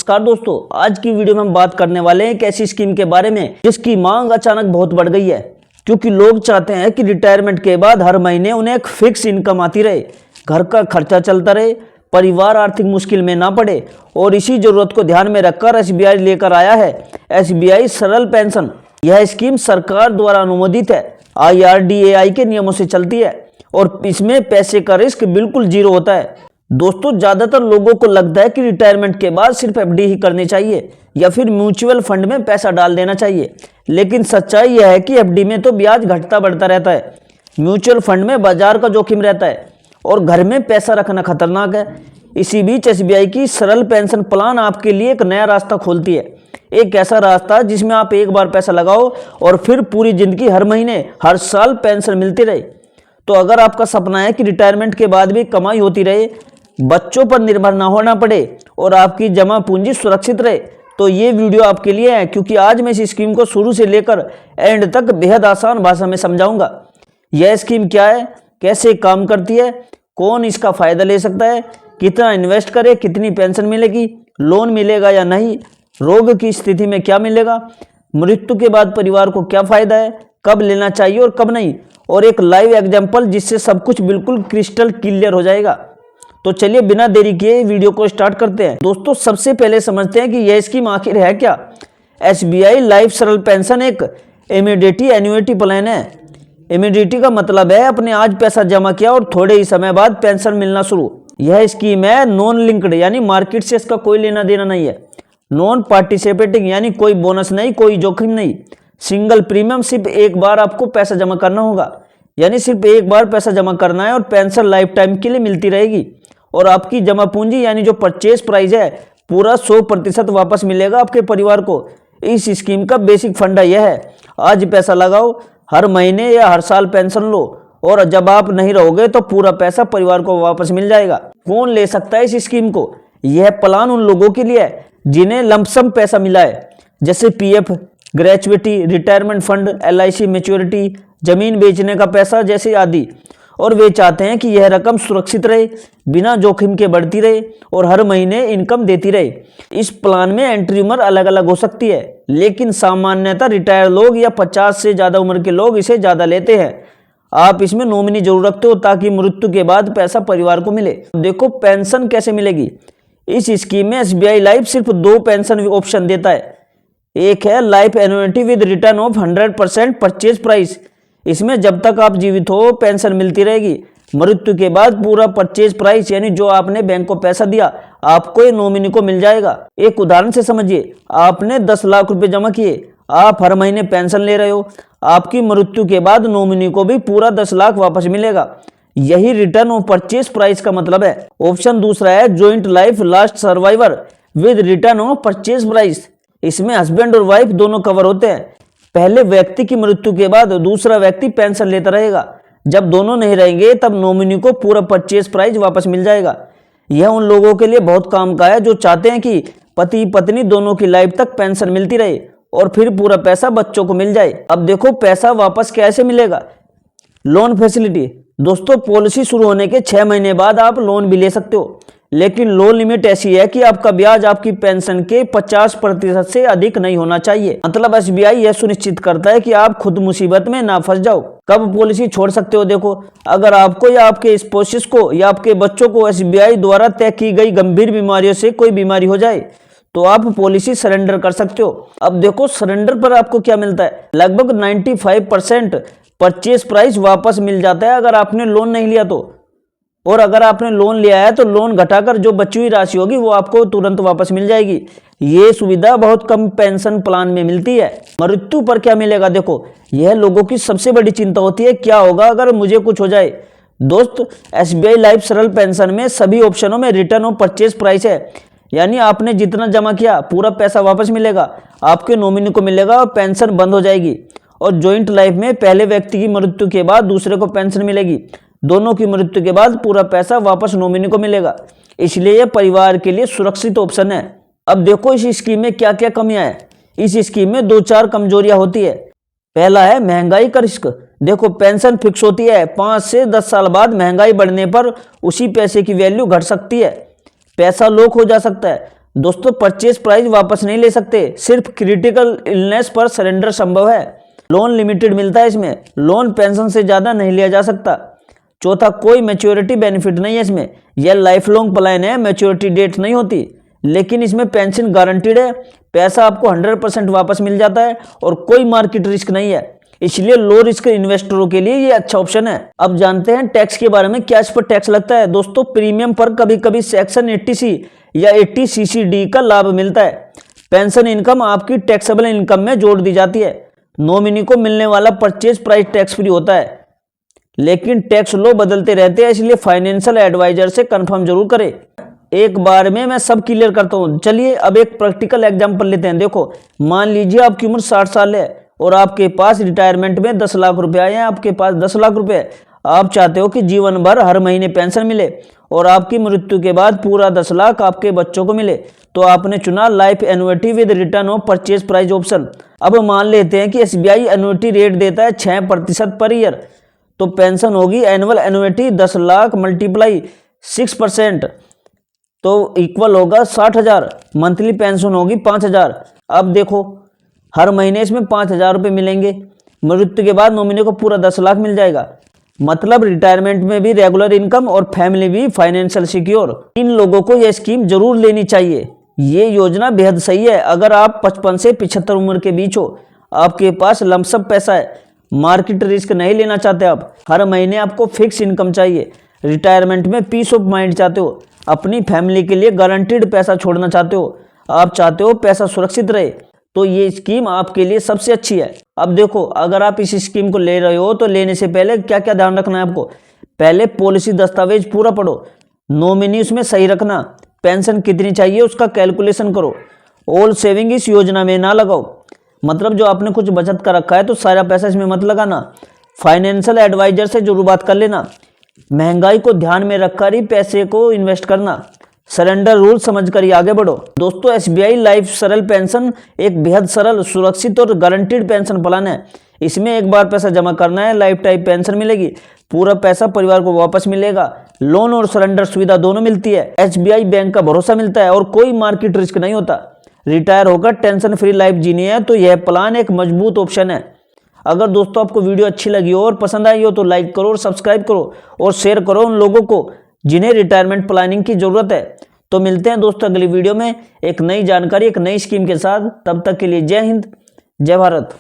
नमस्कार दोस्तों, आज की वीडियो में हम बात करने वाले हैं एक ऐसी स्कीम के बारे में जिसकी मांग अचानक बहुत बढ़ गई है। क्योंकि लोग चाहते हैं कि रिटायरमेंट के बाद हर महीने उन्हें एक फिक्स इनकम आती रहे, घर का खर्चा चलता रहे, परिवार आर्थिक मुश्किल में ना पड़े। और इसी जरूरत को ध्यान में रखकर एसबीआई लेकर आया है एसबीआई सरल पेंशन। यह स्कीम सरकार द्वारा अनुमोदित है, IRDAI के नियमों से चलती है और इसमें पैसे का रिस्क बिल्कुल जीरो होता है। दोस्तों, ज्यादातर लोगों को लगता है कि रिटायरमेंट के बाद सिर्फ एफडी ही करनी चाहिए या फिर म्यूचुअल फंड में पैसा डाल देना चाहिए। लेकिन सच्चाई यह है कि एफडी में तो ब्याज घटता बढ़ता रहता है, म्यूचुअल फंड में बाजार का जोखिम रहता है और घर में पैसा रखना खतरनाक है। इसी बीच एसबीआई की सरल पेंशन प्लान आपके लिए एक नया रास्ता खोलती है, एक ऐसा रास्ता जिसमें आप एक बार पैसा लगाओ और फिर पूरी जिंदगी हर महीने हर साल पेंशन मिलती रहे। तो अगर आपका सपना है कि रिटायरमेंट के बाद भी कमाई होती रहे, बच्चों पर निर्भर ना होना पड़े और आपकी जमा पूंजी सुरक्षित रहे, तो ये वीडियो आपके लिए है। क्योंकि आज मैं इस स्कीम को शुरू से लेकर एंड तक बेहद आसान भाषा में समझाऊंगा। यह स्कीम क्या है, कैसे काम करती है, कौन इसका फायदा ले सकता है, कितना इन्वेस्ट करे, कितनी पेंशन मिलेगी, लोन मिलेगा या नहीं, रोग की स्थिति में क्या मिलेगा, मृत्यु के बाद परिवार को क्या फायदा है, कब लेना चाहिए और कब नहीं, और एक लाइव एग्जाम्पल जिससे सब कुछ बिल्कुल क्रिस्टल क्लियर हो जाएगा। तो चलिए बिना देरी किए वीडियो को स्टार्ट करते हैं। दोस्तों, सबसे पहले समझते हैं कि यह स्कीम आखिर है क्या। एसबीआई लाइफ सरल पेंशन एक इमीडिएट एन्युइटी प्लान है। इमीडिएट का मतलब है अपने आज पैसा जमा किया और थोड़े ही समय बाद पेंशन मिलना शुरू। यह स्कीम है नॉन लिंक्ड, यानी मार्केट से इसका कोई लेना देना नहीं है। नॉन पार्टिसिपेटिंग, यानी कोई बोनस नहीं, कोई जोखिम नहीं। सिंगल प्रीमियम, सिर्फ एक बार आपको पैसा जमा करना होगा, यानी सिर्फ एक बार पैसा जमा करना है और पेंशन लाइफ टाइम के लिए मिलती रहेगी। और आपकी जमा पूंजी यानी जो परचेज प्राइस है पूरा 100% वापस मिलेगा आपके परिवार को। इस स्कीम का बेसिक फंडा यह है, आज पैसा लगाओ, हर महीने या हर साल पेंशन लो और जब आप नहीं रहोगे तो पूरा पैसा परिवार को वापस मिल जाएगा। कौन ले सकता है इस स्कीम को? यह प्लान उन लोगों के लिए है जिन्हें लमसम पैसा मिला है, जैसे PF, gratuity, retirement fund, LIC maturity, जमीन बेचने का पैसा जैसे आदि। और वे चाहते हैं कि यह रकम सुरक्षित रहे, बिना जोखिम के बढ़ती रहे और हर महीने इनकम देती रहे। इस प्लान में एंट्री उम्र अलग अलग हो सकती है, लेकिन सामान्यतः रिटायर लोग या 50 से ज़्यादा उम्र के लोग इसे ज़्यादा लेते हैं। आप इसमें नॉमिनी जरूर रखते हो ताकि मृत्यु के बाद पैसा परिवार को मिले। देखो पेंशन कैसे मिलेगी। इस स्कीम में एसबीआई लाइफ सिर्फ 2 पेंशन ऑप्शन देता है। एक है life annuity with return of 100% purchase price. इसमें जब तक आप जीवित हो पेंशन मिलती रहेगी। मृत्यु के बाद पूरा परचेज प्राइस, यानी जो आपने बैंक को पैसा दिया आपको ये नॉमिनी को मिल जाएगा। एक उदाहरण से समझिए, आपने 10 लाख रुपए जमा किए, आप हर महीने पेंशन ले रहे हो, आपकी मृत्यु के बाद नॉमिनी को भी पूरा 10 लाख वापस मिलेगा। यही रिटर्न ऑफ परचेज प्राइस का मतलब है। ऑप्शन दूसरा है joint life last survivor with return of purchase price. इसमें हस्बैंड और वाइफ दोनों कवर होते हैं। पहले व्यक्ति की मृत्यु के बाद दूसरा व्यक्ति पेंशन लेता रहेगा। जब दोनों नहीं रहेंगे तब नॉमिनी को पूरा परचेज प्राइस वापस मिल जाएगा। यह उन लोगों के लिए बहुत काम का है जो चाहते हैं कि पति पत्नी दोनों की लाइफ तक पेंशन मिलती रहे और फिर पूरा पैसा बच्चों को मिल जाए। अब देखो पैसा वापस कैसे मिलेगा। Loan facility. दोस्तों, पॉलिसी शुरू होने के 6 महीने बाद आप लोन भी ले सकते हो, लेकिन लोन लिमिट ऐसी है कि आपका ब्याज आपकी पेंशन के 50% से अधिक नहीं होना चाहिए। मतलब एसबीआई यह सुनिश्चित करता है कि आप खुद मुसीबत में ना फंस जाओ। कब पॉलिसी छोड़ सकते हो? देखो, अगर आपको या आपके स्पोर्ट्स को या आपके बच्चों को एसबीआई द्वारा तय की गई गंभीर बीमारियों से कोई बीमारी हो जाए तो आप पॉलिसी सरेंडर कर सकते हो। अब देखो सरेंडर पर आपको क्या मिलता है, लगभग 95% परचेज प्राइस वापस मिल जाता है अगर आपने लोन नहीं लिया तो। और अगर आपने लोन लिया है तो लोन घटाकर जो बची हुई राशि होगी वो आपको तुरंत वापस मिल जाएगी। ये सुविधा बहुत कम पेंशन प्लान में मिलती है। मृत्यु पर क्या मिलेगा? देखो, यह लोगों की सबसे बड़ी चिंता होती है, क्या होगा अगर मुझे कुछ हो जाए। दोस्त, एसबीआई लाइफ सरल पेंशन में सभी ऑप्शनों में रिटर्न ऑफ परचेज प्राइस है, यानी आपने जितना जमा किया पूरा पैसा वापस मिलेगा, आपके नॉमिनी को मिलेगा और पेंशन बंद हो जाएगी। और ज्वाइंट लाइफ में पहले व्यक्ति की मृत्यु के बाद दूसरे को पेंशन मिलेगी, दोनों की मृत्यु के बाद पूरा पैसा वापस नॉमिनी को मिलेगा। इसलिए यह परिवार के लिए सुरक्षित ऑप्शन है। अब देखो इस स्कीम में क्या क्या कमियां हैं। इस स्कीम में 2-4 कमजोरियां होती है। पहला है महंगाई का रिस्क। देखो पेंशन फिक्स होती है, 5 से 10 साल बाद महंगाई बढ़ने पर उसी पैसे की वैल्यू घट सकती है, पैसा लॉक हो जा सकता है। दोस्तों परचेज प्राइस वापस नहीं ले सकते, सिर्फ क्रिटिकल इलनेस पर सरेंडर संभव है। लोन लिमिटेड मिलता है इसमें, लोन पेंशन से ज़्यादा नहीं लिया जा सकता। चौथा, कोई मैच्योरिटी बेनिफिट नहीं है इसमें, यह लाइफ लॉन्ग प्लान है, मैच्योरिटी डेट नहीं होती। लेकिन इसमें पेंशन गारंटीड है, पैसा आपको 100% वापस मिल जाता है और कोई मार्केट रिस्क नहीं है, इसलिए लो रिस्क इन्वेस्टरों के लिए ये अच्छा ऑप्शन है। अब जानते हैं टैक्स के बारे में, क्या इस पर टैक्स लगता है। दोस्तों प्रीमियम पर कभी कभी सेक्शन 80C या 80CCD का लाभ मिलता है। पेंशन इनकम आपकी टैक्सेबल इनकम में जोड़ दी जाती है। नॉमिनी को मिलने वाला परचेज प्राइस टैक्स फ्री होता है, लेकिन टैक्स लॉ बदलते रहते हैं, इसलिए फाइनेंशियल एडवाइजर से कंफर्म जरूर करें। एक बार में मैं सब क्लियर करता हूं। चलिए अब एक प्रैक्टिकल एग्जांपल लेते हैं। देखो, मान लीजिए आपकी उम्र 60 साल है और आपके पास रिटायरमेंट में 10 लाख रुपए आए हैं। आपके पास 10 लाख रुपए, आप चाहते हो कि जीवन भर हर महीने पेंशन मिले और आपकी मृत्यु के बाद पूरा 10 लाख आपके बच्चों को मिले। तो आपने चुना life annuity with return of purchase price option. अब मान लेते हैं कि SBI एन्युटी रेट देता है 6% पर ईयर, तो पेंशन होगी एनुअल एन्युटी 10 लाख मल्टीप्लाई 6%, तो इक्वल होगा 60,000। मंथली पेंशन होगी 5,000। अब देखो हर महीने इसमें 5,000 रुपये मिलेंगे। मृत्यु के बाद नॉमिनी को पूरा 10 लाख मिल जाएगा। मतलब रिटायरमेंट में भी रेगुलर इनकम और फैमिली भी फाइनेंशियल सिक्योर। इन लोगों को यह स्कीम जरूर लेनी चाहिए, ये योजना बेहद सही है। अगर आप 55 से 75 उम्र के बीच हो, आपके पास लमसम पैसा है, मार्केट रिस्क नहीं लेना चाहते, आप हर महीने आपको फिक्स इनकम चाहिए, रिटायरमेंट में पीस ऑफ माइंड चाहते हो, अपनी फैमिली के लिए गारंटीड पैसा छोड़ना चाहते हो, आप चाहते हो पैसा सुरक्षित रहे, तो ये स्कीम आपके लिए सबसे अच्छी है। अब देखो, अगर आप इस स्कीम को ले रहे हो तो लेने से पहले क्या क्या ध्यान रखना है आपको। पहले पॉलिसी दस्तावेज पूरा पढ़ो, नॉमिनी उसमें सही रखना, पेंशन कितनी चाहिए उसका कैलकुलेशन करो, ऑल सेविंग इस योजना में ना लगाओ, मतलब जो आपने कुछ बचत कर रखा है तो सारा पैसा इसमें मत लगाना। फाइनेंशियल एडवाइजर से जरूर बात कर लेना। महंगाई को ध्यान में रखकर ही पैसे को इन्वेस्ट करना। सरेंडर रूल समझकर ही आगे बढ़ो। दोस्तों SBI लाइफ सरल पेंशन एक बेहद सरल, सुरक्षित और गारंटीड पेंशन प्लान है। इसमें एक बार पैसा जमा करना है, लाइफ टाइम पेंशन मिलेगी, पूरा पैसा परिवार को वापस मिलेगा, लोन और सरेंडर सुविधा दोनों मिलती है, SBI बैंक का भरोसा मिलता है और कोई मार्केट रिस्क नहीं होता। रिटायर होकर टेंशन फ्री लाइफ जीनी है तो यह प्लान एक मजबूत ऑप्शन है। अगर दोस्तों आपको वीडियो अच्छी लगी हो और पसंद आई हो तो लाइक करो और सब्सक्राइब करो और शेयर करो उन लोगों को जिन्हें रिटायरमेंट प्लानिंग की जरूरत है। तो मिलते हैं दोस्तों अगली वीडियो में एक नई जानकारी, एक नई स्कीम के साथ। तब तक के लिए जय हिंद, जय भारत।